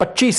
25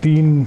3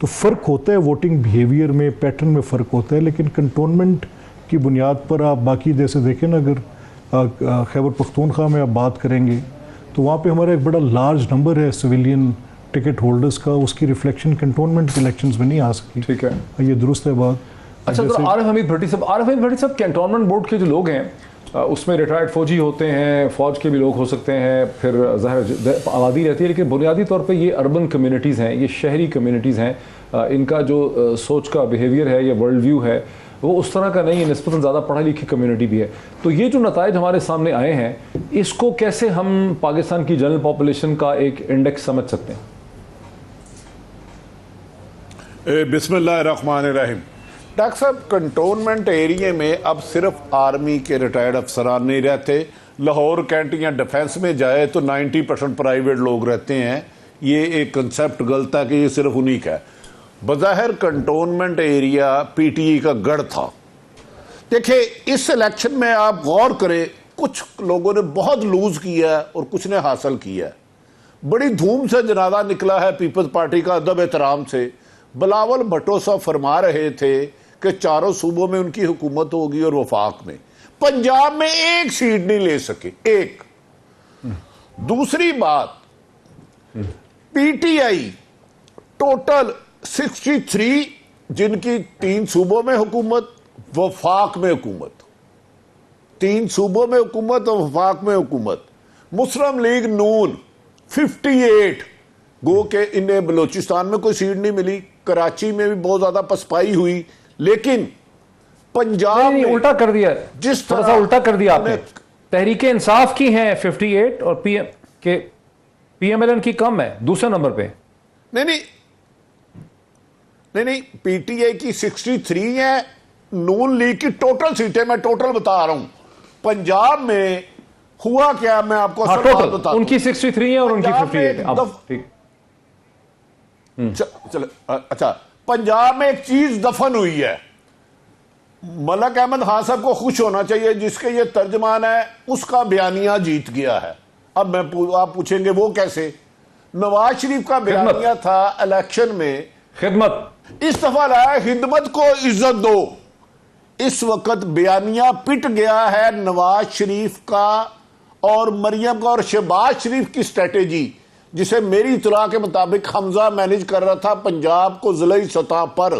تو فرق ہوتا ہے ووٹنگ بیہیویئر میں، پیٹرن میں فرق ہوتا ہے، لیکن کنٹونمنٹ کی بنیاد پر آپ باقی جیسے دیکھیں نا، اگر خیبر پختونخوا میں آپ بات کریں گے تو وہاں پہ ہمارا ایک بڑا لارج نمبر ہے سویلین ٹکٹ ہولڈرز کا، اس کی ریفلیکشن کنٹونمنٹ کے الیکشنز میں نہیں آ سکی. ٹھیک ہے، یہ درست ہے بات. اچھا عارف حمید بھٹی صاحب کنٹونمنٹ بورڈ کے جو لوگ ہیں اس میں ریٹائرڈ فوجی ہوتے ہیں، فوج کے بھی لوگ ہو سکتے ہیں، پھر ظاہر آبادی رہتی ہے، لیکن بنیادی طور پہ یہ اربن کمیونٹیز ہیں، یہ شہری کمیونٹیز ہیں. ان کا جو سوچ کا بیہیویئر ہے یا ورلڈ ویو ہے وہ اس طرح کا نہیں ہے، نسبتاً زیادہ پڑھا لکھی کمیونٹی بھی ہے. تو یہ جو نتائج ہمارے سامنے آئے ہیں اس کو کیسے ہم پاکستان کی جنرل پاپولیشن کا ایک انڈیکس سمجھ سکتے ہیں؟ بسم اللہ الرحمن الرحیم. ڈاکٹر صاحب، کنٹونمنٹ ایریے میں اب صرف آرمی کے ریٹائرڈ افسران نہیں رہتے. لاہور کینٹ یا ڈیفنس میں جائے تو 90% پرائیویٹ لوگ رہتے ہیں. یہ ایک کنسیپٹ غلط ہے کہ یہ صرف انہی کا ہے. بظاہر cantonment area P T E کا گڑھ تھا. دیکھیں اس الیکشن میں آپ غور کریں، کچھ لوگوں نے بہت لوز کیا ہے اور کچھ نے حاصل کیا ہے. بڑی دھوم سے جنازہ نکلا ہے پیپلز پارٹی کا ادب احترام سے. بلاول بھٹو صاحب فرما رہے تھے کہ چاروں صوبوں میں ان کی حکومت ہوگی اور وفاق میں. پنجاب میں ایک سیٹ نہیں لے سکے، ایک. دوسری بات، پی ٹی آئی ٹوٹل 63 جن کی 3 صوبوں میں حکومت، وفاق میں حکومت. 3 صوبوں میں حکومت اور وفاق میں حکومت. مسلم لیگ نون 58، گو کہ انہیں بلوچستان میں کوئی سیٹ نہیں ملی، کراچی میں بھی بہت زیادہ پسپائی ہوئی. لیکن پنجاب میں الٹا کر دیا، جس تھوڑا طرح سا الٹا کر دیا آپ نے. تحریک انصاف کی ہیں 58 اور پی ایم ایل این کی کم ہے دوسرے نمبر پہ. نہیں، پی ٹی آئی کی 63 ہے. نون لیگ کی ٹوٹل سیٹیں میں ٹوٹل بتا رہا ہوں. پنجاب میں ہوا کیا، میں آپ کو اصل بات بتا دوں. ان کی 63 ہے اور ان کی 58 ہے. اچھا، پنجاب میں ایک چیز دفن ہوئی ہے. ملک احمد خان صاحب کو خوش ہونا چاہیے، جس کے یہ ترجمان ہے اس کا بیانیہ جیت گیا ہے. اب آپ پوچھیں گے وہ کیسے؟ نواز شریف کا بیانیہ تھا الیکشن میں، خدمت. اس دفعہ لایا خدمت کو عزت دو. اس وقت بیانیہ پٹ گیا ہے نواز شریف کا اور مریم کا اور شہباز شریف کی اسٹریٹجی، جسے میری اطلاع کے مطابق حمزہ مینیج کر رہا تھا پنجاب کو ضلعی سطح پر.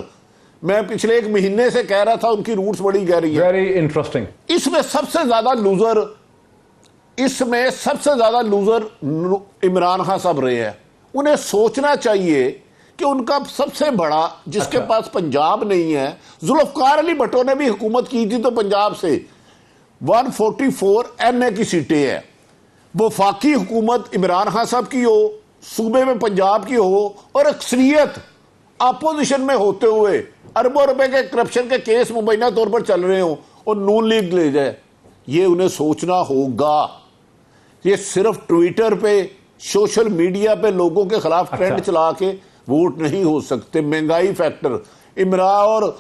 میں پچھلے 1 مہینے سے کہہ رہا تھا ان کی روٹس بڑی گہری ہیں. Very interesting. اس میں سب سے زیادہ لوزر عمران خان صاحب رہے ہیں. انہیں سوچنا چاہیے کہ ان کا سب سے بڑا جس کے پاس پنجاب نہیں ہے، ذوالفقار علی بھٹو نے بھی حکومت کی تھی تو پنجاب سے 144 این اے کی سیٹیں ہیں. وفاقی حکومت عمران خان صاحب کی ہو، صوبے میں پنجاب کی ہو، اور اکثریت اپوزیشن میں ہوتے ہوئے اربوں روپے کے کرپشن کے کیس مبینہ طور پر چل رہے ہوں اور نون لیگ لے جائے. یہ انہیں سوچنا ہوگا. یہ صرف ٹویٹر پہ، سوشل میڈیا پہ لوگوں کے خلاف ٹرینڈ چلا کے ووٹ نہیں ہو سکتے. مہنگائی فیکٹر، عمران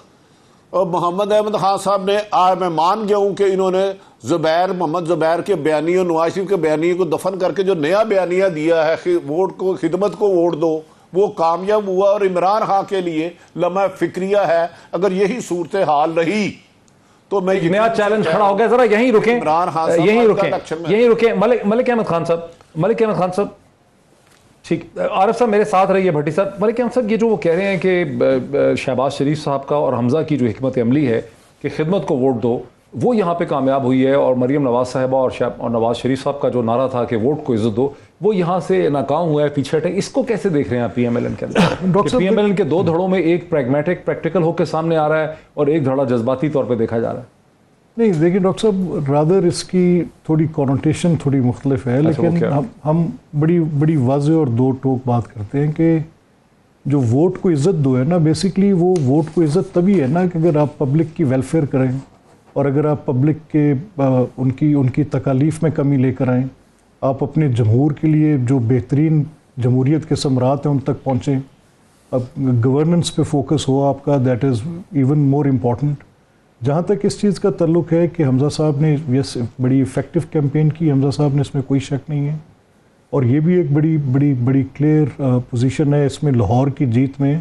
اور محمد احمد خان صاحب نے، میں مان گیا ہوں کہ انہوں نے محمد زبیر کے بیانیے اور نواز شریف کے بیانیے کو دفن کر کے جو نیا بیانیہ دیا ہے ووٹ کو، خدمت کو ووٹ دو، وہ کامیاب ہوا. اور عمران خان کے لیے لمحہ فکریہ ہے. اگر یہی صورتحال رہی تو میں نیا چیلنج کھڑا ہو گیا. ذرا یہیں رکیں ملک احمد خان صاحب. ٹھیک، عارف صاحب میرے ساتھ رہیے. بھٹی صاحب، ملک احمد صاحب، یہ جو وہ کہہ رہے ہیں کہ شہباز شریف صاحب کا اور حمزہ کی جو حکمت عملی ہے کہ خدمت کو ووٹ دو، وہ یہاں پہ کامیاب ہوئی ہے. اور مریم نواز صاحبہ اور نواز شریف صاحب کا جو نعرہ تھا کہ ووٹ کو عزت دو، وہ یہاں سے ناکام ہوا ہے، پیچھے ہٹے. اس کو کیسے دیکھ رہے ہیں پی ایم ایل این کے اندر؟ پی ایم ایل این کے 2 دھڑوں میں ایک پریگمیٹک پریکٹیکل ہو کے سامنے آ رہا ہے اور ایک دھڑا جذباتی طور پہ دیکھا جا رہا ہے. نہیں دیکھیں ڈاکٹر صاحب، رادر اس کی تھوڑی کونوٹیشن تھوڑی مختلف ہے. لیکن ہم بڑی واضح اور 2 ٹوک بات کرتے ہیں کہ جو ووٹ کو عزت دو ہے نا، بیسیکلی وہ ووٹ کو عزت تبھی ہے نا کہ اگر آپ پبلک کی ویلفیئر کریں اور اگر آپ پبلک کے ان کی تکالیف میں کمی لے کر آئیں، آپ اپنے جمہور کے لیے جو بہترین جمہوریت کے ثمرات ہیں ان تک پہنچیں. اب گورننس پہ فوکس ہو آپ کا، that is even more important. جہاں تک اس چیز کا تعلق ہے کہ حمزہ صاحب نے بڑی افیکٹو کیمپین کی، حمزہ صاحب نے، اس میں کوئی شک نہیں ہے. اور یہ بھی ایک بڑی کلیئر پوزیشن ہے اس میں لاہور کی جیت میں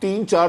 3-4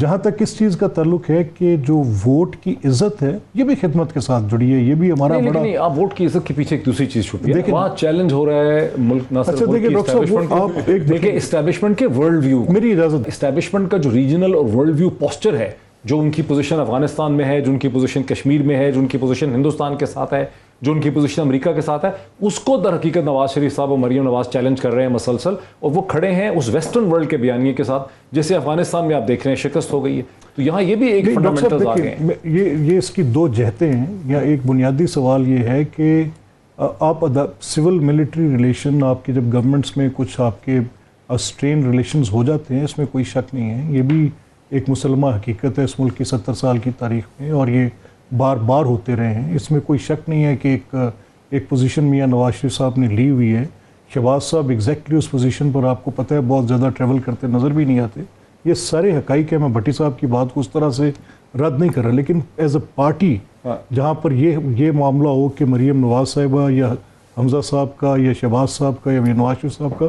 جہاں تک اس چیز کا تعلق ہے کہ جو ووٹ کی عزت ہے یہ بھی خدمت کے ساتھ جڑی ہے, یہ بھی ہمارا بڑا. نہیں, آپ ووٹ کی عزت کے پیچھے ایک دوسری چیز چھپی ہے, وہاں چیلنج ہو رہا ہے ملک نہ صرف دیکھیں اسٹیبلشمنٹ کے ورلڈ ویو, میری اجازت, اسٹیبلشمنٹ کا جو ریجنل اور ورلڈ ویو پوسچر ہے, جو ان کی پوزیشن افغانستان میں ہے, جو ان کی پوزیشن کشمیر میں ہے, جو ان کی پوزیشن ہندوستان کے ساتھ ہے, جو ان کی پوزیشن امریکہ کے ساتھ ہے, اس کو در حقیقت نواز شریف صاحب اور مریم نواز چیلنج کر رہے ہیں مسلسل, اور وہ کھڑے ہیں اس ویسٹرن ورلڈ کے بیانیے کے ساتھ جیسے افغانستان میں آپ دیکھ رہے ہیں شکست ہو گئی ہے. تو یہاں یہ بھی ایک فنڈامنٹلز آ گئے ہیں. یہ اس کی دو جہتیں ہیں. یا ایک بنیادی سوال یہ ہے کہ آپ سول ملٹری ریلیشن, آپ کے جب گورنمنٹس میں کچھ آپ کے اسٹرین ریلیشنز ہو جاتے ہیں, اس میں کوئی شک نہیں ہے, یہ بھی ایک مسلمہ حقیقت ہے اس ملک کی 70 سال کی تاریخ میں, اور یہ بار بار ہوتے رہے ہیں, اس میں کوئی شک نہیں ہے کہ ایک پوزیشن میاں نواز شریف صاحب نے لی ہوئی ہے. شہباز صاحب ایگزیکٹلی اس پوزیشن پر آپ کو پتہ ہے بہت زیادہ ٹریول کرتے نظر بھی نہیں آتے. یہ سارے حقائق ہیں, میں بھٹی صاحب کی بات کو اس طرح سے رد نہیں کر رہا, لیکن ایز اے پارٹی جہاں پر یہ معاملہ ہو کہ مریم نواز صاحبہ یا حمزہ صاحب کا یا شہباز صاحب کا یا نواز شریف صاحب کا,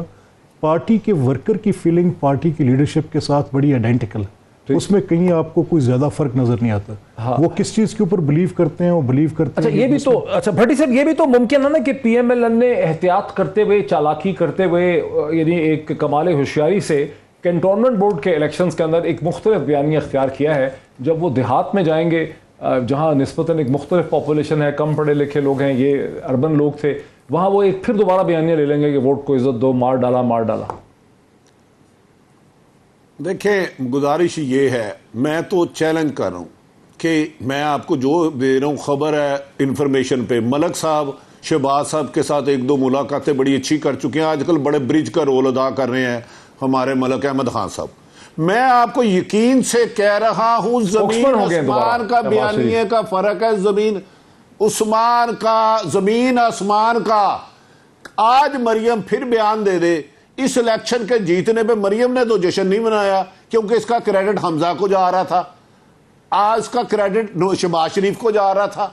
پارٹی کے ورکر کی فیلنگ پارٹی کی لیڈرشپ کے ساتھ بڑی آئیڈینٹیکل ہے, اس میں کہیں آپ کو کوئی زیادہ فرق نظر نہیں آتا. وہ کس چیز کے اوپر بلیو کرتے ہیں, وہ بلیو کرتے ہیں. یہ بھی تو اچھا بھٹی صاحب, یہ بھی تو ممکن ہے نا کہ پی ایم ایل این نے احتیاط کرتے ہوئے, چالاکی کرتے ہوئے, یعنی ایک کمال ہوشیاری سے کنٹونمنٹ بورڈ کے الیکشنز کے اندر ایک مختلف بیانیہ اختیار کیا ہے. جب وہ دیہات میں جائیں گے جہاں نسبتاً ایک مختلف پاپولیشن ہے, کم پڑھے لکھے لوگ ہیں, یہ اربن لوگ تھے, وہاں وہ ایک پھر دوبارہ بیانیہ لے لیں گے کہ ووٹ کو عزت دو, مار ڈالا مار ڈالا. دیکھیں گزارش یہ ہے, میں تو چیلنج کر رہا ہوں کہ میں آپ کو جو دے رہا ہوں خبر ہے انفارمیشن پہ, ملک صاحب شہباز صاحب کے ساتھ 1-2 ملاقاتیں بڑی اچھی کر چکے ہیں, آج کل بڑے برج کا رول ادا کر رہے ہیں ہمارے ملک احمد خان صاحب. میں آپ کو یقین سے کہہ رہا ہوں زمین آسمان کا بیانیے کا فرق ہے, زمین عثمان کا, زمین آسمان کا. آج مریم پھر بیان دے دے, اس الیکشن کے جیتنے پہ مریم نے تو جشن نہیں منایا کیونکہ اس کا کریڈٹ حمزہ کو جا رہا تھا, آج اس کا کریڈٹ شہباز شریف کو جا رہا تھا.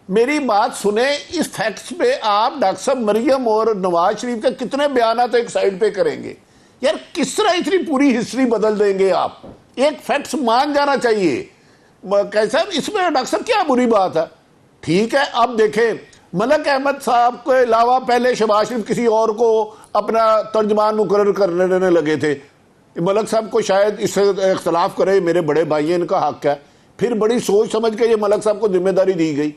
میری بات سنیں, اس فیکٹس پہ آپ ڈاکٹر صاحب مریم اور نواز شریف کے کتنے بیانات ایک سائیڈ پہ کریں گے یار؟ کس طرح اتنی پوری ہسٹری بدل دیں گے آپ؟ ایک فیکٹس مان جانا چاہیے. کیسا اس میں ڈاکٹر صاحب کیا بری بات ہے؟ ٹھیک ہے, اب دیکھیں ملک احمد صاحب کے علاوہ پہلے شہباز شریف کسی اور کو اپنا ترجمان مقرر کرنے لگے تھے. ملک صاحب کو شاید اس سے اختلاف کرے, میرے بڑے بھائی ہیں, ان کا حق ہے. پھر بڑی سوچ سمجھ کے یہ ملک صاحب کو ذمہ داری دی گئی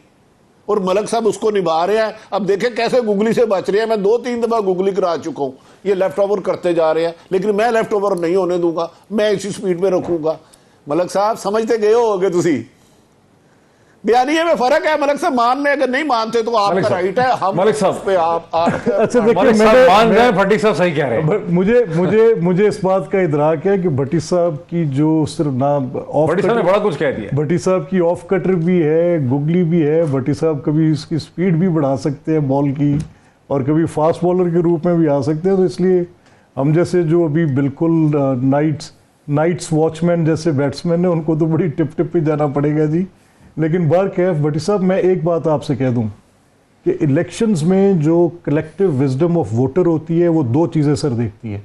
اور ملک صاحب اس کو نبھا رہے ہیں. اب دیکھیں کیسے گوگلی سے بچ رہے ہیں. میں 2-3 دفعہ گوگلی کرا چکا ہوں, یہ لیفٹ اوور کرتے جا رہے ہیں, لیکن میں لیفٹ اوور نہیں ہونے دوں گا, میں اسی سپیڈ پہ رکھوں گا. ملک صاحب سمجھتے گئے ہوگے تسی, بیانیے میں فرق ہے. ملک صاحب مان میں اگر نہیں مانتے تو آپ کا رائٹ ہے, ہم ملک صاحب پہ آپ مان رہے ہیں, بھٹی صاحب صحیح کہہ رہے ہیں. مجھے اس بات کا ادراک ہے کہ بھٹی صاحب کی جو صرف نام بھٹی صاحب نے بڑا کچھ کہہ دیا. بھٹی صاحب کی آف کٹر بھی ہے, گوگلی بھی ہے. بھٹی صاحب کبھی اس کی سپیڈ بھی بڑھا سکتے ہیں بال کی, اور کبھی فاسٹ بالر کے روپ میں بھی آ سکتے ہیں. تو اس لیے ہم جیسے جو ابھی بالکل نائٹس واچ مین جیسے بیٹسمین ہیں, ان کو تو بڑی ٹپ پہ جانا پڑے گا جی. لیکن بہرکیف بھٹی صاحب, میں ایک بات آپ سے کہہ دوں کہ الیکشنز میں جو کلیکٹیو وزڈم آف ووٹر ہوتی ہے وہ 2 چیزیں سر دیکھتی ہے.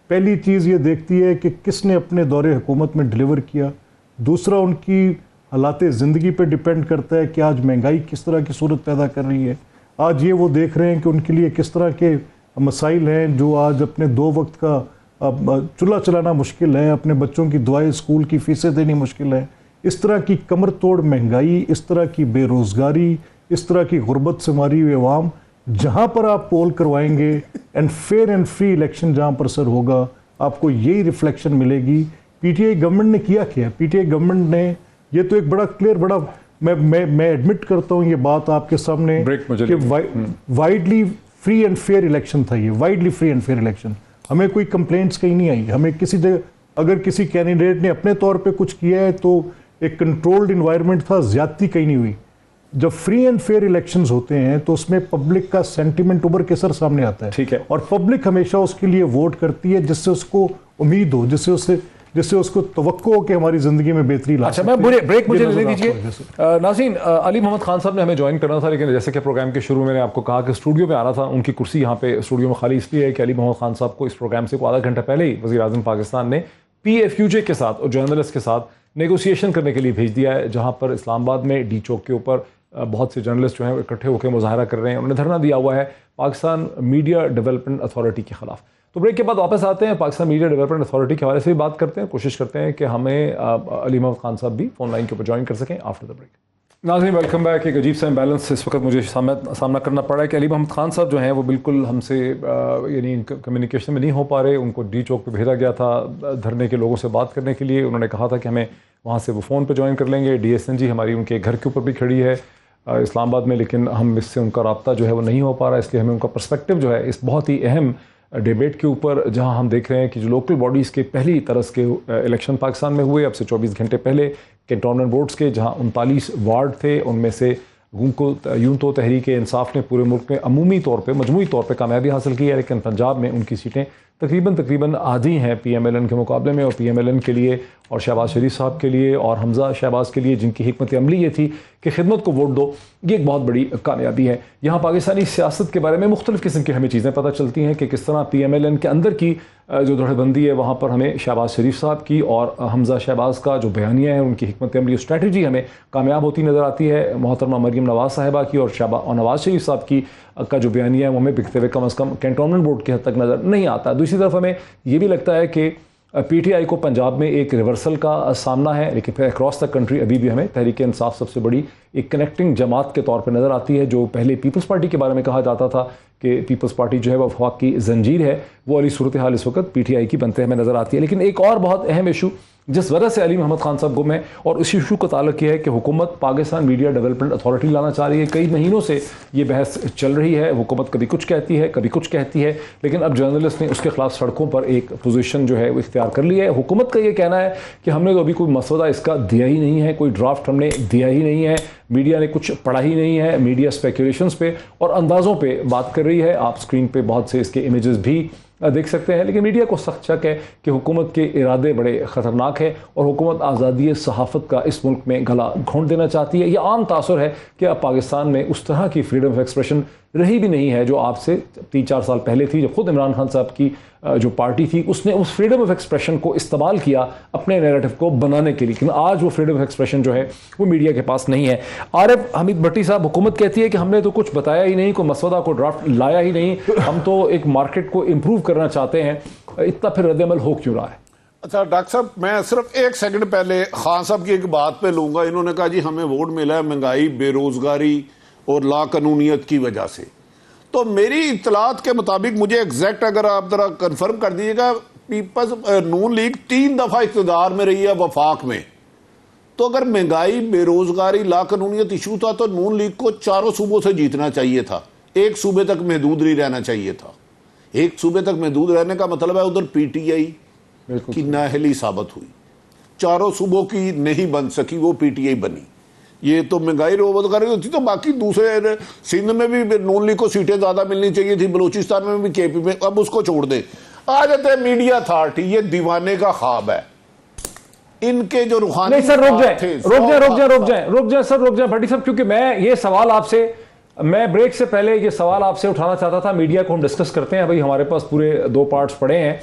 پہلی چیز یہ دیکھتی ہے کہ کس نے اپنے دور حکومت میں ڈیلیور کیا. دوسرا ان کی حالات زندگی پہ ڈیپینڈ کرتا ہے کہ آج مہنگائی کس طرح کی صورت پیدا کر رہی ہے. آج یہ وہ دیکھ رہے ہیں کہ ان کے لیے کس طرح کے مسائل ہیں جو آج اپنے 2 وقت کا چولہا چلانا مشکل ہے, اپنے بچوں کی دعائیں, اسکول کی فیسیں دینی مشکل ہے. اس طرح کی کمر توڑ مہنگائی, اس طرح کی بے روزگاری, اس طرح کی غربت سے ماری ہوئی عوام, جہاں پر آپ پول کروائیں گے and fair and free election جہاں پر سر ہوگا, آپ کو یہی ریفلیکشن ملے گی. پی ٹی آئی گورنمنٹ نے کیا کیا؟ پی ٹی آئی گورنمنٹ نے یہ تو ایک بڑا کلیئر, بڑا میں ایڈمٹ کرتا ہوں یہ بات آپ کے سامنے کہ widely free and fair election تھا. یہ widely free and fair election, ہمیں کوئی کمپلینٹس کہیں نہیں آئی. ہمیں کسی جگہ اگر کسی کینڈیڈیٹ نے اپنے طور پہ کچھ کیا ہے تو ایک کنٹرولڈ انوائرمنٹ تھا, زیادتی کہیں نہیں ہوئی. جب فری اینڈ فیئر الیکشنز ہوتے ہیں تو اس میں پبلک کا سینٹیمنٹ ابھر کے سر سامنے آتا ہے. ٹھیک ہے, اور پبلک ہمیشہ اس کے لیے ووٹ کرتی ہے جس سے اس کو امید ہو, جس سے اس کو توقع ہو کہ ہماری زندگی میں بہتری لا سکتے ہیں. اچھا, میں بریک مجھے لے دیجیے. ناظرین, علی محمد خان صاحب نے ہمیں جوائن کرنا تھا, لیکن جیسے کہ پروگرام کے شروع میں نے آپ کو کہا کہ اسٹوڈیو میں آنا تھا, ان کی کرسی یہاں پہ اسٹوڈیو میں خالی اس لیے ہے کہ علی محمد خان صاحب کو اس پروگرام سے 1/2 گھنٹہ پہلے ہی وزیر اعظم پاکستان نے PFUJ کے ساتھ اور جرنلسٹ کے ساتھ نیگوسیشن کرنے کے لیے بھیج دیا ہے, جہاں پر اسلام آباد میں ڈی چوک کے اوپر بہت سے جرنلسٹ جو ہیں اکٹھے ہو کے مظاہرہ کر رہے ہیں. انہوں نے دھرنا دیا ہوا ہے پاکستان میڈیا ڈیولپمنٹ اتھارٹی کے خلاف. تو بریک کے بعد واپس آتے ہیں, پاکستان میڈیا ڈیولپمنٹ اتھارٹی کے حوالے سے بھی بات کرتے ہیں, کوشش کرتے ہیں کہ ہمیں علی محمد خان صاحب بھی فون لائن کے اوپر جوائن کر سکیں آفٹر دا بریک. ناظرین ویلکم بیک. ایک عجیب سا امبیلنس اس وقت مجھے سامنا کرنا پڑا ہے کہ علی محمد خان صاحب جو ہیں وہ بالکل ہم سے یعنی کمیونیکیشن میں نہیں ہو پا رہے. ان کو ڈی چوک پہ بھیجا گیا تھا دھرنے کے لوگوں سے بات کرنے کے لیے. انہوں نے کہا تھا کہ ہمیں وہاں سے وہ فون پہ جوائن کر لیں گے. DSNG ہماری ان کے گھر کے اوپر بھی کھڑی ہے اسلام آباد میں, لیکن ہم اس سے ان کا رابطہ جو ہے وہ نہیں ہو پا رہا, اس لیے ہمیں ان کا پرسپیکٹو جو ہے اس بہت ہی اہم ڈیبیٹ کے اوپر, جہاں ہم دیکھ رہے ہیں کہ جو لوکل باڈیز کے پہلی طرز کے الیکشن پاکستان میں ہوئے اب سے 24 گھنٹے پہلے, کینٹونمنٹ بورڈز کے جہاں 39 وارڈ تھے, ان میں سے یوں تو تحریک انصاف نے پورے ملک میں عمومی طور پہ مجموعی طور پہ کامیابی حاصل کی ہے, لیکن پنجاب میں ان کی سیٹیں تقریباً آدھی ہیں PMLN کے مقابلے میں. اور PMLN کے لیے اور شہباز شریف صاحب کے لیے اور حمزہ شہباز کے لیے, جن کی حکمت عملی یہ تھی کہ خدمت کو ووٹ دو, یہ ایک بہت بڑی کامیابی ہے. یہاں پاکستانی سیاست کے بارے میں مختلف قسم کی ہمیں چیزیں پتہ چلتی ہیں کہ کس طرح PMLN کے اندر کی جو دھڑے بندی ہے وہاں پر ہمیں شہباز شریف صاحب کی اور حمزہ شہباز کا جو بیانیہ ہے, ان کی حکمت عملی اور اسٹریٹجی ہمیں کامیاب ہوتی نظر آتی ہے. محترمہ مریم نواز صاحبہ کی اور نواز شریف صاحب کی کا جو بیانیہ ہے وہ ہمیں بکتے ہوئے کم از کم کینٹونمنٹ بورڈ کی حد تک نظر نہیں آتا. دوسری طرف ہمیں یہ بھی لگتا ہے کہ PTI کو پنجاب میں ایک ریورسل کا سامنا ہے, لیکن پھر اکراس دا کنٹری ابھی بھی ہمیں تحریک انصاف سب سے بڑی ایک کنیکٹنگ جماعت کے طور پر نظر آتی ہے. جو پہلے پیپلز پارٹی کے بارے میں کہا جاتا تھا کہ پیپلز پارٹی جو ہے وہ وفاق کی زنجیر ہے, وہ والی صورتحال اس وقت PTI کی بنتے ہمیں نظر آتی ہے. لیکن ایک اور بہت اہم ایشو جس وجہ سے علی محمد خان صاحب گم ہے, اور اس ایشو کا تعلق یہ ہے کہ حکومت پاکستان میڈیا ڈیولپمنٹ اتھارٹی لانا چاہ رہی ہے. کئی مہینوں سے یہ بحث چل رہی ہے, حکومت کبھی کچھ کہتی ہے کبھی کچھ کہتی ہے, لیکن اب جرنلسٹ نے اس کے خلاف سڑکوں پر ایک پوزیشن جو ہے وہ اختیار کر لی ہے. حکومت کا یہ کہنا ہے کہ ہم نے تو ابھی کوئی مسودہ اس کا دیا ہی نہیں ہے, کوئی ڈرافٹ ہم نے دیا ہی نہیں ہے, میڈیا نے کچھ پڑھا ہی نہیں ہے. میڈیا اسپیکولیشنز پہ اور اندازوں پہ بات کر رہی ہے. آپ اسکرین پہ بہت سے اس کے امیجز بھی دیکھ سکتے ہیں, لیکن میڈیا کو سخت شک ہے کہ حکومت کے ارادے بڑے خطرناک ہیں اور حکومت آزادی صحافت کا اس ملک میں گلا گھونٹ دینا چاہتی ہے. یہ عام تاثر ہے کہ اب پاکستان میں اس طرح کی فریڈم آف ایکسپریشن رہی بھی نہیں ہے جو آپ سے 3-4 سال پہلے تھی, جب خود عمران خان صاحب کی جو پارٹی تھی اس نے اس فریڈم آف ایکسپریشن کو استعمال کیا اپنے نیریٹو کو بنانے کے لیے, لیکن آج وہ فریڈم آف ایکسپریشن جو ہے وہ میڈیا کے پاس نہیں ہے. عارف حمید بھٹی صاحب, حکومت کہتی ہے کہ ہم نے تو کچھ بتایا ہی نہیں, کوئی مسودہ کو ڈرافٹ لایا ہی نہیں, ہم تو ایک مارکیٹ کو امپروو کرنا چاہتے ہیں, اتنا پھر رد عمل ہو کیوں رہا ہے؟ اچھا ڈاکٹر صاحب, میں صرف 1 سیکنڈ پہلے خان صاحب کی ایک بات پہ لوں گا. انہوں نے کہا جی ہمیں ووٹ ملا ہے مہنگائی, بے روزگاری اور لا قانونیت کی وجہ سے. تو میری اطلاعات کے مطابق, مجھے ایگزیکٹ اگر آپ ذرا کنفرم کر دیجیے گا, نون لیگ 3 دفعہ اقتدار میں رہی ہے وفاق میں, تو اگر مہنگائی, بے روزگاری, لا قانونیت ایشو تھا تو نون لیگ کو 4 صوبوں سے جیتنا چاہیے تھا, 1 صوبے تک محدود نہیں رہنا چاہیے تھا. 1 صوبے تک محدود رہنے کا مطلب ہے ادھر PTI کی نااہلی ثابت ہوئی, 4 صوبوں کی نہیں بن سکی, وہ PTI بنی. یہ تو مہنگائی روزگاری ہوتی تو باقی دوسرے سندھ میں بھی نون لیگ کو سیٹیں زیادہ ملنی چاہیے تھی, بلوچستان میں بھی, KP میں, اب اس کو چھوڑ دیں. آ جاتے ہیں میڈیا اتھارٹی, یہ دیوانے کا خواب ہے ان کے جو روحانی. نہیں سر, رک جائیں سر, رک جائیں بھٹی صاحب, کیونکہ میں یہ سوال آپ سے, میں بریک سے پہلے یہ سوال آپ سے اٹھانا چاہتا تھا. میڈیا کو ہم ڈسکس کرتے ہیں, بھائی ہمارے پاس پورے 2 پارٹس پڑے ہیں.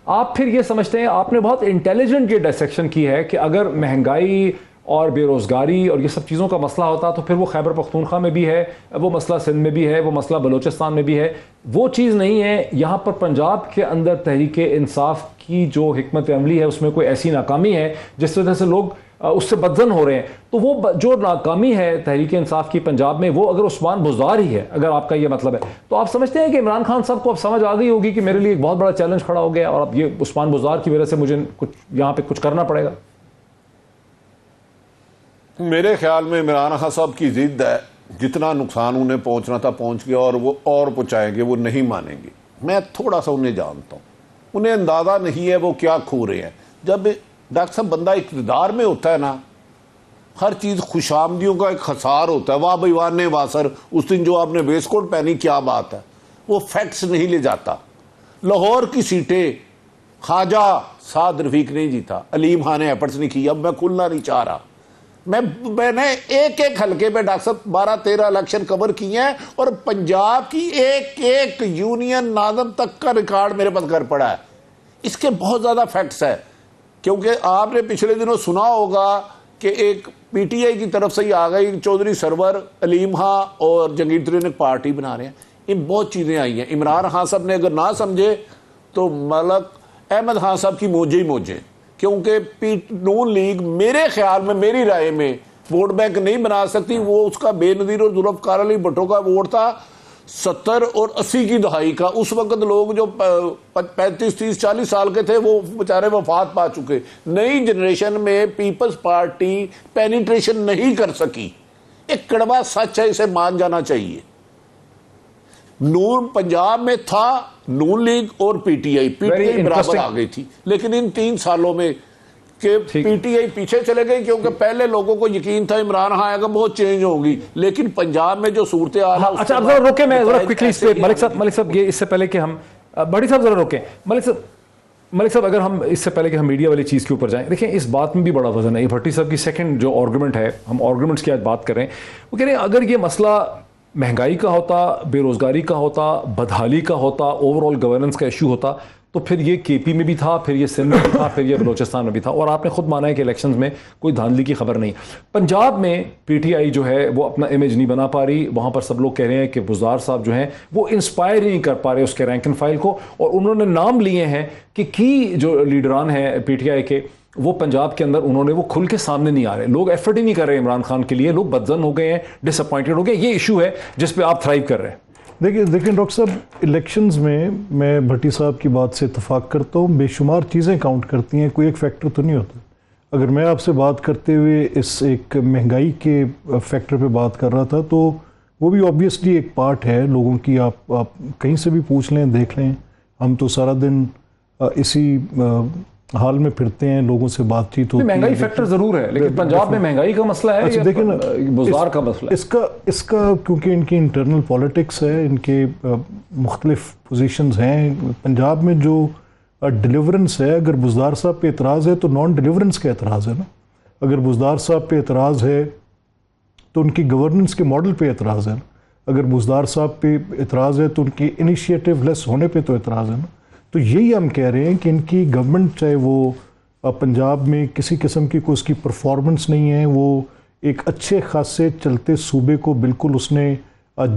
آپ پھر یہ سمجھتے ہیں, آپ نے بہت انٹیلیجنٹ یہ ڈائسیکشن کی ہے کہ اگر مہنگائی اور بے روزگاری اور یہ سب چیزوں کا مسئلہ ہوتا تو پھر وہ خیبر پختونخوا میں بھی ہے, وہ مسئلہ سندھ میں بھی ہے, وہ مسئلہ بلوچستان میں بھی ہے. وہ چیز نہیں ہے. یہاں پر پنجاب کے اندر تحریک انصاف کی جو حکمت عملی ہے اس میں کوئی ایسی ناکامی ہے جس وجہ سے لوگ اس سے بدظن ہو رہے ہیں. تو وہ جو ناکامی ہے تحریک انصاف کی پنجاب میں, وہ اگر عثمان بزدار ہی ہے, اگر آپ کا یہ مطلب ہے, تو آپ سمجھتے ہیں کہ عمران خان صاحب کو اب سمجھ آ گئی ہوگی کہ میرے لیے ایک بہت بڑا چیلنج کھڑا ہو گیا اور اب یہ عثمان بزدار کی وجہ سے مجھے یہاں پہ کچھ کرنا پڑے گا. میرے خیال میں عمران خان صاحب کی ضد ہے, جتنا نقصان انہیں پہنچنا تھا پہنچ گیا, اور وہ اور پہنچائیں گے, وہ نہیں مانیں گے. میں تھوڑا سا انہیں جانتا ہوں, انہیں اندازہ نہیں ہے وہ کیا کھو رہے ہیں. جب ڈاکٹر صاحب بندہ اقتدار میں ہوتا ہے نا, ہر چیز خوش آمدیوں کا ایک خسار ہوتا ہے. واہ بھائی واہ نے واسر, اس دن جو آپ نے ویسٹ کوٹ پہنی کیا بات ہے, وہ فیکٹس نہیں لے جاتا. لاہور کی سیٹیں خواجہ سعد رفیق نہیں جیتا, علیم خان نے ایفرٹس نہیں کی. اب میں کھلنا نہیں چاہ رہا, میں نے ایک حلقے پہ ڈاکٹر صاحب 12-13 الیکشن کور کیے ہیں, اور پنجاب کی ایک یونین ناظم تک کا ریکارڈ میرے پاس گھر پڑا ہے. اس کے بہت زیادہ فیکٹس ہے. کیونکہ آپ نے پچھلے دنوں سنا ہوگا کہ ایک پی ٹی آئی کی طرف سے ہی آ گئی چودھری سرور علیم خاں اور جہانگیر ترین ایک پارٹی بنا رہے ہیں. ان بہت چیزیں آئی ہیں. عمران خان صاحب نے اگر نہ سمجھے تو ملک احمد خان صاحب کی موجے ہی موجے, کیونکہ نون لیگ میرے خیال میں, میری رائے میں, ووٹ بینک نہیں بنا سکتی. وہ اس کا بے نظیر اور ذوالفقار علی بھٹو کا ووٹ تھا 70 اور 80 کی دہائی کا. اس وقت لوگ جو 35 30 40 سال کے تھے وہ بیچارے وفات پا چکے. نئی جنریشن میں پیپلز پارٹی پینیٹریشن نہیں کر سکی. ایک کڑوا سچ ہے, اسے مان جانا چاہیے. نون پنجاب میں تھا نون لیگ اور پی ٹی آئی برابر آ گئی تھی, لیکن ان 3 سالوں میں کہ پی ٹی آئی پیچھے چلے گئی, کیونکہ پہلے لوگوں کو یقین تھا عمران خان آئے گا بہت چینج ہوگی, لیکن پنجاب میں جو صورتحال ہے. اچھا اب ذرا روکیں, میں ذرا کوئکلی اس پہ ملک صاحب یہ اس سے پہلے کہ ہم بڑی صاحب ذرا روکیں. ملک صاحب اگر ہم اس سے پہلے کہ ہم میڈیا والی چیز کے اوپر جائیں, دیکھیں اس بات میں بھی بڑا وزن ہے. یہ بھٹی صاحب کی سیکنڈ جو آرگومنٹ ہے, ہم آرگومنٹس کی آج بات کر رہے ہیں, وہ کہہ رہے ہیں اگر یہ مسئلہ مہنگائی کا ہوتا, بے روزگاری کا ہوتا, بدحالی کا ہوتا, اوور آل گورننس کا ایشو ہوتا, تو پھر یہ کے پی میں بھی تھا, پھر یہ سندھ میں بھی تھا, پھر یہ بلوچستان میں بھی تھا. اور آپ نے خود مانا ہے کہ الیکشنز میں کوئی دھاندلی کی خبر نہیں. پنجاب میں پی ٹی آئی جو ہے وہ اپنا امیج نہیں بنا پا رہی. وہاں پر سب لوگ کہہ رہے ہیں کہ بزدار صاحب جو ہیں وہ انسپائر نہیں کر پا رہے اس کے رینک اینڈ فائل کو, اور انہوں نے نام لیے ہیں کہ کی جو لیڈران ہیں پی ٹی آئی کے, وہ پنجاب کے اندر انہوں نے وہ کھل کے سامنے نہیں آ رہے. لوگ ایفرٹ ہی نہیں کر رہے عمران خان کے لیے, لوگ بدظن ہو گئے ہیں, ڈس اپوائنٹڈ ہو گئے. یہ ایشو ہے جس پہ آپ تھرائیو کر رہے ہیں. دیکھیں ڈاکٹر صاحب, الیکشنز میں بھٹی صاحب کی بات سے اتفاق کرتا ہوں. بے شمار چیزیں کاؤنٹ کرتی ہیں, کوئی ایک فیکٹر تو نہیں ہوتا. اگر میں آپ سے بات کرتے ہوئے اس ایک مہنگائی کے فیکٹر پہ بات کر رہا تھا, تو وہ بھی آبویسلی ایک پارٹ ہے لوگوں کی. آپ کہیں سے بھی پوچھ لیں, دیکھ لیں, ہم تو سارا دن اسی حال میں پھرتے ہیں, لوگوں سے بات چیت ہوتی ہے. مہنگائی فیکٹر ضرور ہے, لیکن پنجاب میں مہنگائی کا مسئلہ ہے یا بازار کا مسئلہ ہے؟ اس کا کیونکہ ان کی انٹرنل پالیٹکس ہے, ان کے مختلف پوزیشنز ہیں. پنجاب میں جو ڈیلیورنس ہے, اگر بزدار صاحب پہ اعتراض ہے تو نان ڈیلیورنس کا اعتراض ہے نا. اگر بزدار صاحب پہ اعتراض ہے تو ان کی گورننس کے ماڈل پہ اعتراض ہے نا. اگر بزدار صاحب پہ اعتراض ہے تو ان کی انیشیٹو لیس ہونے پہ تو اعتراض ہے نا. تو یہی ہم کہہ رہے ہیں کہ ان کی گورنمنٹ, چاہے وہ پنجاب میں کسی قسم کی کوئی اس کی پرفارمنس نہیں ہے. وہ ایک اچھے خاصے چلتے صوبے کو بالکل اس نے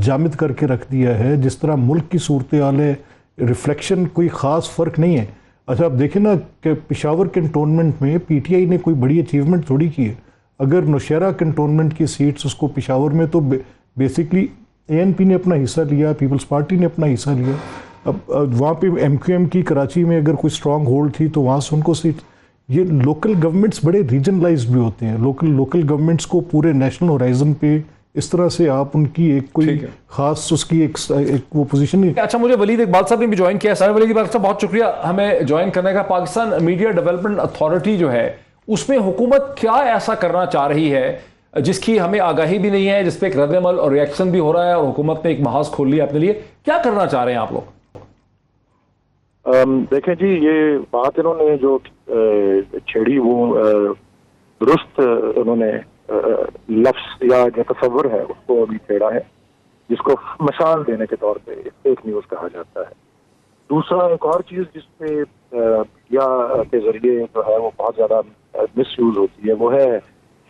جامد کر کے رکھ دیا ہے. جس طرح ملک کی صورتحال ہے, ریفلیکشن کوئی خاص فرق نہیں ہے. اچھا آپ دیکھیں نا کہ پشاور کنٹونمنٹ میں پی ٹی آئی نے کوئی بڑی اچیومنٹ تھوڑی کی ہے. اگر نوشہرہ کنٹونمنٹ کی سیٹس اس کو پشاور میں, تو بیسکلی اے این پی نے اپنا حصہ لیا, پیپلز پارٹی نے اپنا حصہ لیا. اب وہاں پہ ایم کیو ایم کی کراچی میں اگر کوئی اسٹرانگ ہولڈ تھی تو وہاں سے ان کو سیٹ. یہ لوکل گورنمنٹس بڑے ریجنلائز بھی ہوتے ہیں. لوکل گورنمنٹس کو پورے نیشنل ہورائزن پہ اس طرح سے آپ ان کی ایک کوئی خاص اس کی ایک وہ پوزیشن نہیں. اچھا مجھے ولید اقبال صاحب نے بھی جوائن کیا ہے. ولید اقبال صاحب بہت شکریہ ہمیں جوائن کرنے کا. پاکستان میڈیا ڈیولپمنٹ اتھارٹی جو ہے اس میں حکومت کیا ایسا کرنا چاہ رہی ہے جس کی ہمیں آگاہی بھی نہیں ہے, جس پہ ایک رد عمل اور ریئیکشن بھی ہو رہا ہے, اور حکومت نے ایک محاذ کھول لیا اپنے لیے. کیا کرنا چاہ رہے ہیں آپ لوگ؟ دیکھیں جی, یہ بات انہوں نے جو چھیڑی وہ درست انہوں نے لفظ یا جو تصور ہے اس کو ابھی چھیڑا ہے, جس کو مثال دینے کے طور پہ فیک نیوز کہا جاتا ہے. دوسرا ایک اور چیز جس پہ میڈیا کے ذریعے جو ہے وہ بہت زیادہ مس یوز ہوتی ہے, وہ ہے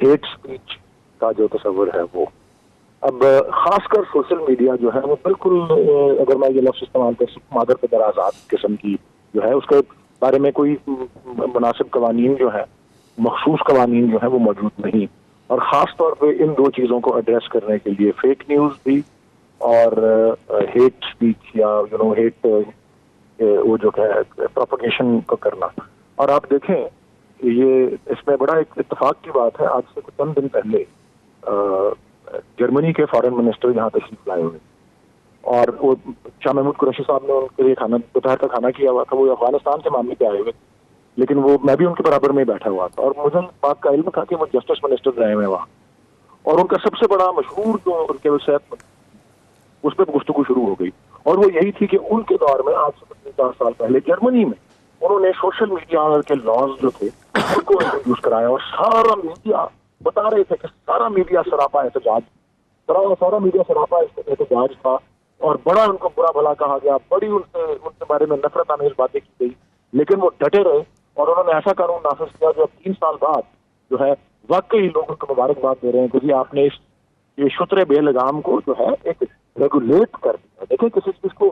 ہیٹ اسپیچ کا جو تصور ہے وہ. اب خاص کر سوشل میڈیا جو ہے وہ بالکل, اگر میں یہ لفظ استعمال کر سکوں, مادر پہ درآزاد قسم کی جو ہے, اس کے بارے میں کوئی مناسب قوانین جو ہے, مخصوص قوانین جو ہے وہ موجود نہیں. اور خاص طور پہ ان دو چیزوں کو ایڈریس کرنے کے لیے فیک نیوز بھی اور ہیٹ اسپیچ یا ہیٹ وہ جو ہے پروپیگیشن کو کرنا. اور آپ دیکھیں یہ اس میں بڑا ایک اتفاق کی بات ہے, آج سے کچھ چند دن پہلے جرمنی کے فارن منسٹر یہاں تشریف لائے ہوئے, اور وہ شاہ محمود قریشی صاحب نے ان کے لیے کھانا, دوپہر کا کھانا کیا ہوا تھا. وہ افغانستان سے معاملے پہ آئے ہوئے, لیکن وہ میں بھی ان کے برابر میں بیٹھا ہوا تھا, اور مجھے بات کا علم تھا کہ وہ جسٹس منسٹر رہے ہوئے وہاں. اور ان کا سب سے بڑا مشہور جو ان کے صحت اس پہ گفتگو شروع ہو گئی, اور وہ یہی تھی کہ ان کے دور میں آج سے 4 سال پہلے جرمنی میں انہوں نے سوشل میڈیا کے لاز جو تھے ان کو انٹروڈیوس کرایا, اور سارا میڈیا بتا رہے تھے کہ سارا میڈیا سراپا احتجاج, سارا میڈیا سراپا احتجاج تھا, اور بڑا ان کو برا بھلا کہا گیا, بڑی ان سے بارے میں نفرت آمیز باتیں کی گئی, لیکن وہ ڈٹے رہے اور انہوں نے ایسا قانون نافذ کیا جو اب 3 سال بعد جو ہے واقعی لوگوں کو مبارکباد دے رہے ہیں کہ جی آپ نے اس یہ شتر بے لگام کو جو ہے ایک ریگولیٹ کر دیا. دیکھیں کسی چیز کو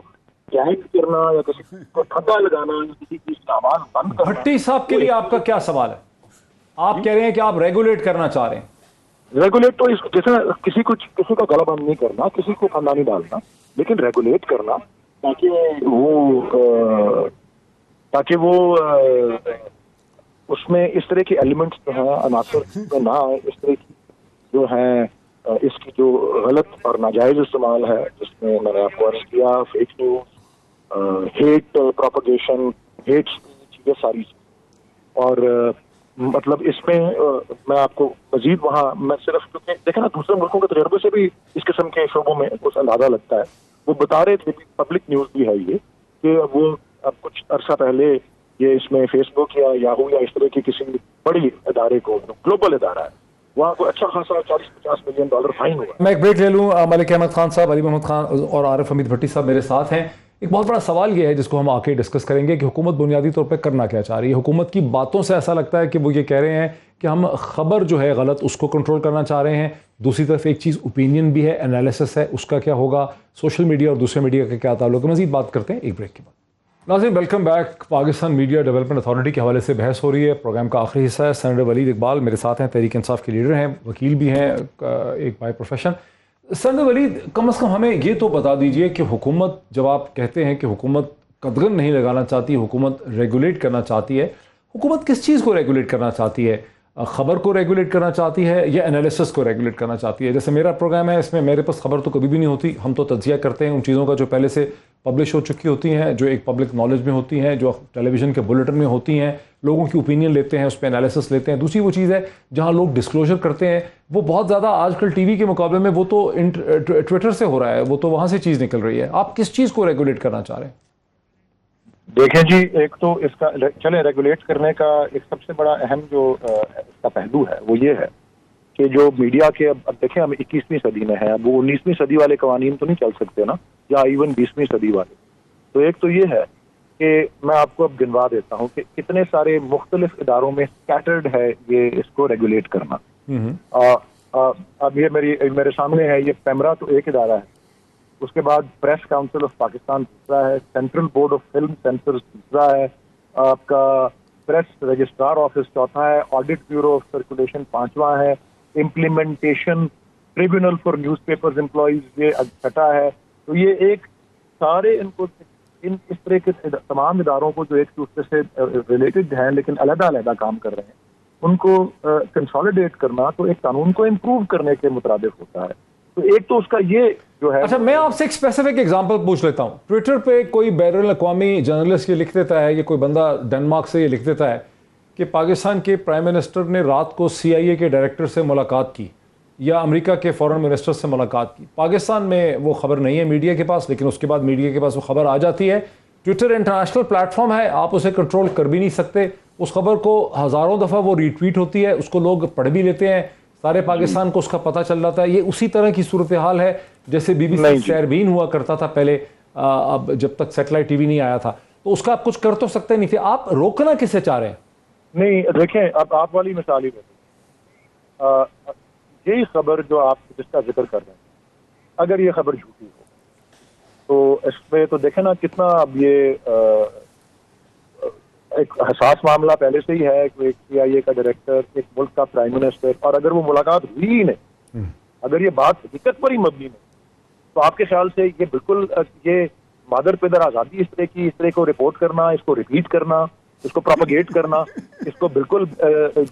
جائز کرنا یا کسی چیز کو ٹھگا لگانا یا کسی چیز کا آواز بند کرنا. بھٹی صاحب کے لیے آپ کا کیا سوال ہے؟ آپ کہہ رہے ہیں کہ آپ ریگولیٹ کرنا چاہ رہے ہیں. ریگولیٹ تو اس جیسے کسی کا گلا بند نہیں کرنا, کسی کو پھندا نہیں ڈالنا, لیکن ریگولیٹ کرنا تاکہ وہ اس میں اس طرح کے ایلیمنٹس جو ہیں عناصر میں نہ آئے, اس طرح کی جو ہیں اس کی جو غلط اور ناجائز استعمال ہے جس میں میں نے آپ کو عرض کیا fake news, hate propagation, hate speech, یہ ساری چیز. اور مطلب اس میں میں آپ کو مزید وہاں میں صرف کیونکہ دیکھیں نا دوسرے ملکوں کے تجربے سے بھی اس قسم کے شعبوں میں کچھ اندازہ لگتا ہے. وہ بتا رہے تھے پبلک نیوز بھی ہے یہ کہ وہ اب کچھ عرصہ پہلے یہ اس میں فیس بک یا یاہو یا اس طرح کی کسی بڑی ادارے کو, گلوبل ادارہ ہے, وہاں کو اچھا خاصا $40-50 ملین فائن ہوا. میں ایک بریک لے لوں. ملک احمد خان صاحب, علی محمد خان اور عارف حمید بھٹی صاحب میرے ساتھ ہیں. ایک بہت بڑا سوال یہ ہے جس کو ہم آ کے ڈسکس کریں گے کہ حکومت بنیادی طور پہ کرنا کیا چاہ رہی ہے. حکومت کی باتوں سے ایسا لگتا ہے کہ وہ یہ کہہ رہے ہیں کہ ہم خبر جو ہے غلط اس کو کنٹرول کرنا چاہ رہے ہیں. دوسری طرف ایک چیز اوپینین بھی ہے, انالیسس ہے, اس کا کیا ہوگا, سوشل میڈیا اور دوسرے میڈیا کا کیا تعلق ہے. مزید بات کرتے ہیں ایک بریک کے بعد. ناظرین welcome back. Pakistan media development authority کے حوالے سے بحث ہو رہی ہے. پروگرام کا آخری حصہ ہے. سینیٹر ولید اقبال میرے ساتھ ہیں, تحریک انصاف کے لیڈر ہیں, وکیل بھی ہیں ایک بائی پروفیشن. سینیٹر ولید, کم از کم ہمیں یہ تو بتا دیجئے کہ حکومت, جب آپ کہتے ہیں کہ حکومت قدغن نہیں لگانا چاہتی, حکومت ریگولیٹ کرنا چاہتی ہے, حکومت کس چیز کو ریگولیٹ کرنا چاہتی ہے؟ خبر کو ریگولیٹ کرنا چاہتی ہے یا انالیسس کو ریگولیٹ کرنا چاہتی ہے؟ جیسے میرا پروگرام ہے, اس میں میرے پاس خبر تو کبھی بھی نہیں ہوتی. ہم تو تجزیہ کرتے ہیں ان چیزوں کا جو پہلے سے پبلش ہو چکی ہوتی ہیں, جو ایک پبلک نالج میں ہوتی ہیں, جو ٹیلی ویژن کے بلیٹن میں ہوتی ہیں. لوگوں کی اوپینین لیتے ہیں, اس پہ انالیسس لیتے ہیں. دوسری وہ چیز ہے جہاں لوگ ڈسکلوجر کرتے ہیں, وہ بہت زیادہ آج کل ٹی وی کے مقابلے میں وہ تو ٹویٹر سے ہو رہا ہے, وہ تو وہاں سے چیز نکل رہی ہے. آپ کس چیز کو ریگولیٹ کرنا چاہ رہے ہیں؟ دیکھیں جی, ایک تو اس کا چلیں ریگولیٹ کرنے کا ایک سب سے بڑا اہم جو اس کا پہلو ہے وہ یہ ہے کہ جو میڈیا کے اب دیکھیں ہم 21ویں صدی میں ہیں, اب وہ 19ویں صدی والے قوانین تو نہیں چل سکتے نا, یا ایون 20ویں صدی والے. تو ایک تو یہ ہے کہ میں آپ کو اب گنوا دیتا ہوں کہ کتنے سارے مختلف اداروں میں اسکیٹرڈ ہے یہ اس کو ریگولیٹ کرنا. اب یہ میرے سامنے ہے, یہ پیمرا تو ایک ادارہ ہے, اس کے بعد پریس کاؤنسل آف پاکستان دوسرا ہے, central board of film censors تیسرا ہے, آپ کا پریس رجسٹرار آفس چوتھا ہے, آڈٹ بیورو آف سرکولیشن پانچواں ہے, implementation tribunal for news papers employees یہ چھٹا ہے. تو یہ ایک سارے ان کو اس طرح کے تمام اداروں کو جو ایک دوسرے سے ریلیٹڈ ہیں لیکن علیحدہ علیحدہ کام کر رہے ہیں, ان کو کنسالیڈیٹ کرنا تو ایک قانون کو امپروو کرنے کے مترادف ہوتا ہے. تو ایک تو اس کا یہ جو ہے. اچھا, میں آپ سے ایک اسپیسیفک ایگزامپل پوچھ لیتا ہوں. ٹویٹر پہ کوئی بین الاقوامی جرنلسٹ یہ لکھ دیتا ہے, یہ کوئی بندہ ڈنمارک سے یہ لکھ دیتا ہے کہ پاکستان کے پرائم منسٹر نے رات کو CIA کے ڈائریکٹر سے ملاقات کی یا امریکہ کے فورن منسٹر سے ملاقات کی. پاکستان میں وہ خبر نہیں ہے میڈیا کے پاس, لیکن اس کے بعد میڈیا کے پاس وہ خبر آ جاتی ہے. ٹویٹر انٹرنیشنل پلیٹ فارم ہے, آپ اسے کنٹرول کر بھی نہیں سکتے. اس خبر کو ہزاروں دفعہ وہ ری ٹویٹ ہوتی ہے, اس کو لوگ پڑھ بھی لیتے ہیں, سارے پاکستان کو اس کا پتہ چل جاتا ہے. یہ اسی طرح کی صورتحال ہے جیسے BBC سیربین ہوا کرتا تھا پہلے, اب جب تک سیٹلائٹ TV نہیں آیا تھا. تو اس کا آپ کچھ کر تو سکتے نہیں تھے, آپ روکنا کسے چاہ رہے ہیں؟ نہیں دیکھیں, اب آپ والی مثال ہی یہی خبر جو آپ جس کا ذکر کر رہے ہیں, اگر یہ خبر جھوٹی ہو تو اس پہ تو دیکھیں نا کتنا اب یہ ایک حساس معاملہ پہلے سے ہی ہے. ایک CIA کا ڈائریکٹر, ایک ملک کا پرائم منسٹر, اور اگر وہ ملاقات ہوئی ہی نہیں, اگر یہ بات حقیقت پر ہی مبنی نہیں, تو آپ کے خیال سے یہ بالکل یہ مادر پیدر آزادی اس طرح کو رپورٹ کرنا, اس کو ریپیٹ کرنا, اس کو پروپیگیٹ کرنا, اس کو بالکل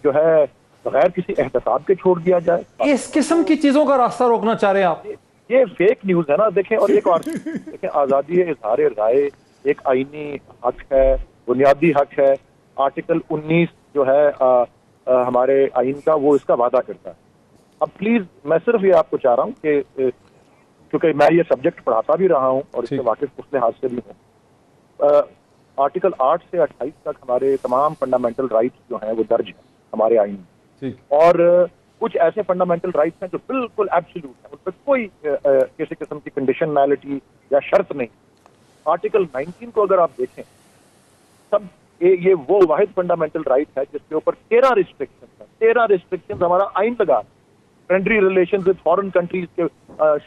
جو ہے بغیر کسی احتساب کے چھوڑ دیا جائے. اس قسم کی چیزوں کا راستہ روکنا چاہ رہے ہیں آپ؟ یہ فیک نیوز ہے نا. دیکھیں, اور ایک اور دیکھیں, آزادی اظہار رائے ایک آئینی حق ہے, بنیادی حق ہے. آرٹیکل 19 جو ہے ہمارے آئین کا, وہ اس کا وعدہ کرتا ہے. اب پلیز میں صرف یہ آپ کو چاہ رہا ہوں کہ کیونکہ میں یہ سبجیکٹ پڑھاتا بھی رہا ہوں اور اس سے واقف اس لحاظ سے بھی ہوں, آرٹیکل 8 سے 28 تک ہمارے تمام فنڈامنٹل رائٹس جو ہیں وہ درج ہیں ہمارے آئین میں, اور کچھ ایسے فنڈامنٹل رائٹس ہیں جو بالکل ایبسولوٹ ہیں, ان پہ کوئی کسی قسم کی کنڈیشنلٹی یا شرط نہیں. آرٹیکل 19 کو اگر آپ دیکھیں, یہ وہ واحد فنڈامنٹل رائٹ ہے جس کے اوپر 13 ریسٹرکشن ہے. 13 ریسٹرکشن ہمارا آئین لگا. Friendly relation with foreign countries کے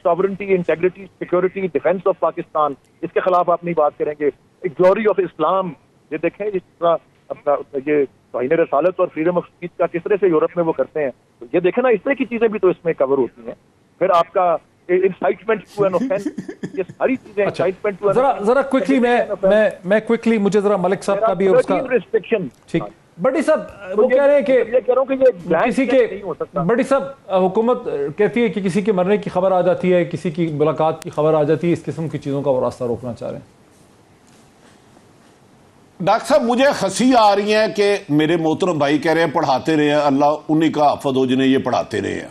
sovereignty, integrity, security, defence of Pakistan, اس کے خلاف آپ نہیں بات کریں گے. گلوری آف اسلام, یہ دیکھیں اس طرح اپنا یہ توہین رسالت اور فریڈم آف اسپیچ کا کس طرح سے یورپ میں وہ کرتے ہیں. یہ دیکھیں نا, اس طرح کی چیزیں بھی تو اس میں کور ہوتی ہیں. پھر آپ کا انسائٹمنٹ ٹو این اوفینس, یہ ساری چیزیں انسائٹمنٹ ٹو ذرا کوئکلی میں کوئکلی مجھے ذرا ملک صاحب کا بھی اور اس کا ریسٹرکشن. ٹھیک, بڑی صاحب وہ کہہ رہے ہیں کہ یہ کہہ رہا ہوں کہ یہ کسی کے بڑی صاحب حکومت کہتی ہے کہ کسی کے مرنے کی خبر آ جاتی ہے, کسی کی ملاقات کی خبر آ جاتی ہے, اس قسم کی چیزوں کا وہ راستہ روکنا چاہ رہے ہیں. ڈاکٹر صاحب مجھے ہنسی آ رہی ہے کہ میرے محترم بھائی کہہ رہے ہیں پڑھاتے رہے ہیں, اللہ انہی کا حافظ ہو جنہیں یہ پڑھاتے رہے ہیں.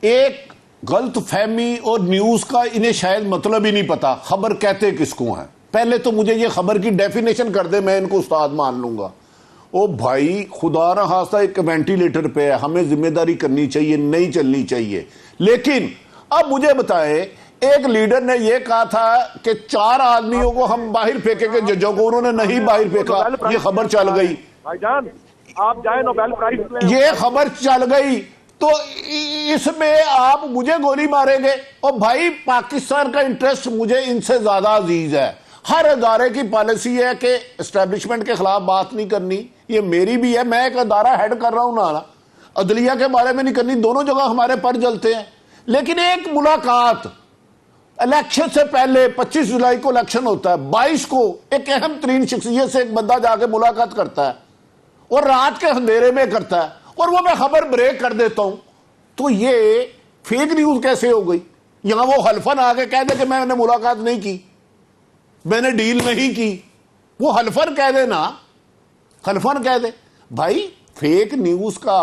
ایک غلط فہمی اور نیوز کا انہیں شاید مطلب ہی نہیں پتا خبر کہتے کس کو ہیں. پہلے تو مجھے یہ خبر کی ڈیفینیشن کر دے, میں ان کو استاد مان لوں گا. او بھائی خدا نہ خواستہ ایک وینٹیلیٹر پہ ہے, ہمیں ذمہ داری کرنی چاہیے, نہیں چلنی چاہیے. لیکن اب مجھے بتائیں, ایک لیڈر نے یہ کہا تھا کہ 4 آدمیوں کو ہم باہر پھینکیں گے ججوں کو, انہوں نے نہیں باہر پھینکا, یہ خبر چل گئی. بھائی جان آپ جائیں نوبیل پرائز لیں, یہ خبر چل گئی تو اس میں آپ مجھے گولی ماریں گے. اور بھائی پاکستان کا انٹرسٹ مجھے ان سے زیادہ عزیز ہے. ہر ادارے کی پالیسی ہے کہ اسٹیبلشمنٹ کے خلاف بات نہیں کرنی, یہ میری بھی ہے, میں ایک ادارہ ہیڈ کر رہا ہوں نا, عدلیہ کے بارے میں نہیں کرنی, دونوں جگہ ہمارے پر جلتے ہیں. لیکن ایک ملاقات الیکشن سے پہلے 25 جولائی کو الیکشن ہوتا ہے, 22 کو ایک اہم ترین شخصیت سے ایک بندہ جا کے ملاقات کرتا ہے اور رات کے اندھیرے میں کرتا ہے, اور وہ میں خبر بریک کر دیتا ہوں, تو یہ فیک نیوز کیسے ہو گئی؟ یہاں وہ حلفن آ کے کہہ دے کہ میں نے ملاقات نہیں کی, میں نے ڈیل نہیں کی, وہ حلفن کہہ دے نا, حلفن کہہ دے. بھائی فیک نیوز کا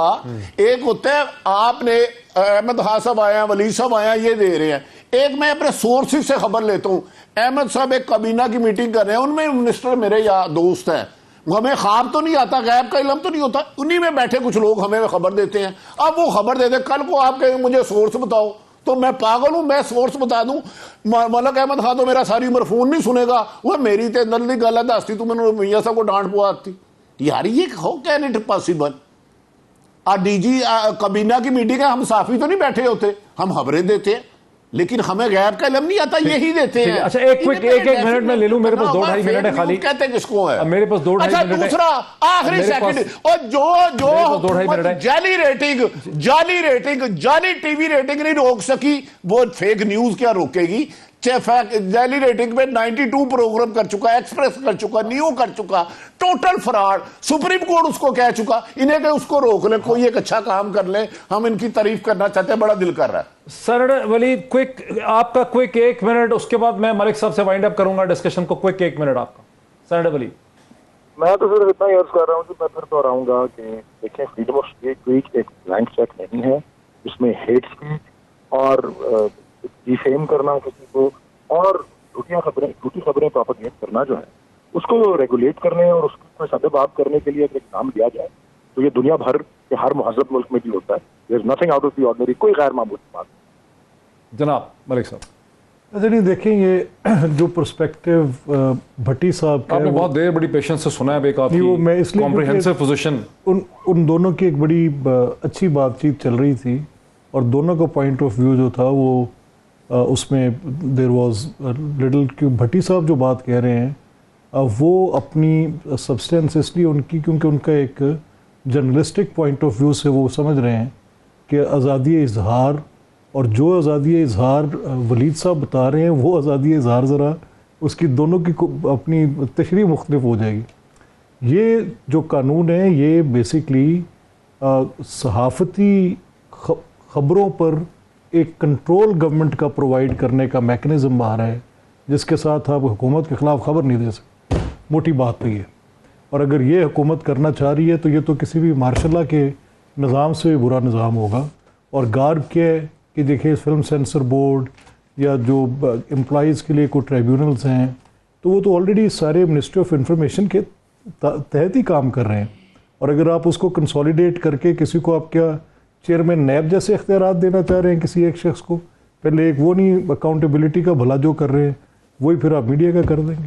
ایک ہوتا ہے آپ نے احمد خان صاحب آئے ہیں, ولی صاحب آئے ہیں, یہ دے رہے ہیں. ایک میں اپنے سورسز سے خبر لیتا ہوں, احمد صاحب ایک کابینہ کی میٹنگ کر رہے ہیں, ان میں منسٹر میرے دوست ہیں, ہمیں خواب تو نہیں آتا, غیب کا علم تو نہیں ہوتا, انہی میں بیٹھے کچھ لوگ ہمیں خبر دیتے ہیں. اب وہ خبر دے دیں, کل کو آپ کہیں مجھے سورس بتاؤ, تو میں پاگل ہوں, میں سورس بتا دوں. ملک احمد خان تو میرا ساری عمر فون نہیں سنے گا, وہ میری تے اندر دی گل ہے دستی تو میں میاں صاحب کو ڈانٹ پوا آتی. یار یہ how can it possible? D G کابینہ کی میٹنگ ہے, ہم صافی تو نہیں بیٹھے ہوتے, ہم خبریں دیتے ہیں, لیکن ہمیں غیب کا علم نہیں آتا, یہی دیتے ہیں. اچھا ایک منٹ میں لے لوں, میرے پاس 2-2.5 منٹ ہے خالی. کہتے کس کو ہے میرے پاس 2-2.5 منٹ ہے. اچھا دوسرا آخری سیکنڈ, اور جو جعلی ریٹنگ جعلی ٹی وی ریٹنگ نہیں روک سکی, وہ فیک نیوز کیا روکے گی؟ جعلی ریٹنگ میں 92 پروگرام کر چکا, ایکسپریس کر چکا, نیو کر چکا, ٹوٹل فراڈ. سپریم کورٹ اس کو کہہ چکا, انہیں کہ اس کو روک لیں, کوئی ایک اچھا کام کر لیں, ہم ان کی تعریف کرنا چاہتے ہیں, بڑا دل کر رہا ہے. سر ولی کوئک, آپ کا کوئک 1 منٹ, اس کے بعد میں ملک صاحب سے وائنڈ اپ کروں گا ڈسکشن کو. کوئک 1 منٹ آپ کا سر ولی. میں تو صرف اتنا ہی عرض کر رہا ہوں کہ میں پھر دہراؤں گا کہ دیکھیں فریڈم آف اسپیچ کوئی ایک بلینک چیک نہیں ہے, اس میں ہیٹ اسپیچ اور ڈیفیم کرنا کسی کو اور جھوٹی خبریں پروپیگیٹ کرنا جو ہے اس کو ریگولیٹ کرنے اور اس کو سبب آپ کرنے کے لیے اگر کام دیا جائے تو یہ دنیا بھر کے ہر مہذب ملک میں بھی ہوتا ہے. There is nothing out of the ordinary, کوئی غیر معمولی بات. جناب ملک صاحب نہیں دیکھیں, یہ جو پرسپیکٹو بھٹی صاحب کا, آپ نے بہت دیر بڑی پیشنس سے سنا ہے, ایک آپ کی کمپریہنسو پوزیشن, ان دونوں کی ایک بڑی اچھی بات چیت چل رہی تھی, اور دونوں کا پوائنٹ آف ویو جو تھا وہ اس میں دیر واز لٹل, بھٹی صاحب جو بات کہہ رہے ہیں وہ اپنی سبسٹینس اس لیے ان کی کیونکہ ان کا ایک جرنلسٹک پوائنٹ آف ویو سے وہ سمجھ رہے ہیں کہ آزادی اظہار, اور جو آزادی اظہار ولید صاحب بتا رہے ہیں وہ آزادی اظہار ذرا اس کی دونوں کی اپنی تشریح مختلف ہو جائے گی. یہ جو قانون ہے یہ بیسکلی صحافتی خبروں پر ایک کنٹرول گورنمنٹ کا پرووائڈ کرنے کا میکنزم باہر ہے, جس کے ساتھ آپ حکومت کے خلاف خبر نہیں دے سکتے. موٹی بات تو یہ, اور اگر یہ حکومت کرنا چاہ رہی ہے تو یہ تو کسی بھی مارشل لا کے نظام سے بھی برا نظام ہوگا. اور غارب کیا ہے کہ دیکھیں فلم سینسر بورڈ یا جو امپلائیز کے لیے کوئی ٹریبیونلز ہیں تو وہ تو آلریڈی سارے منسٹری آف انفارمیشن کے تحت ہی کام کر رہے ہیں. اور اگر آپ اس کو کنسولیڈیٹ کر کے کسی کو آپ کیا چیئرمین نیب جیسے اختیارات دینا چاہ رہے ہیں کسی ایک شخص کو, پہلے ایک وہ نہیں اکاؤنٹیبلٹی کا بھلا جو کر رہے ہیں وہی پھر آپ میڈیا کا کر دیں گے.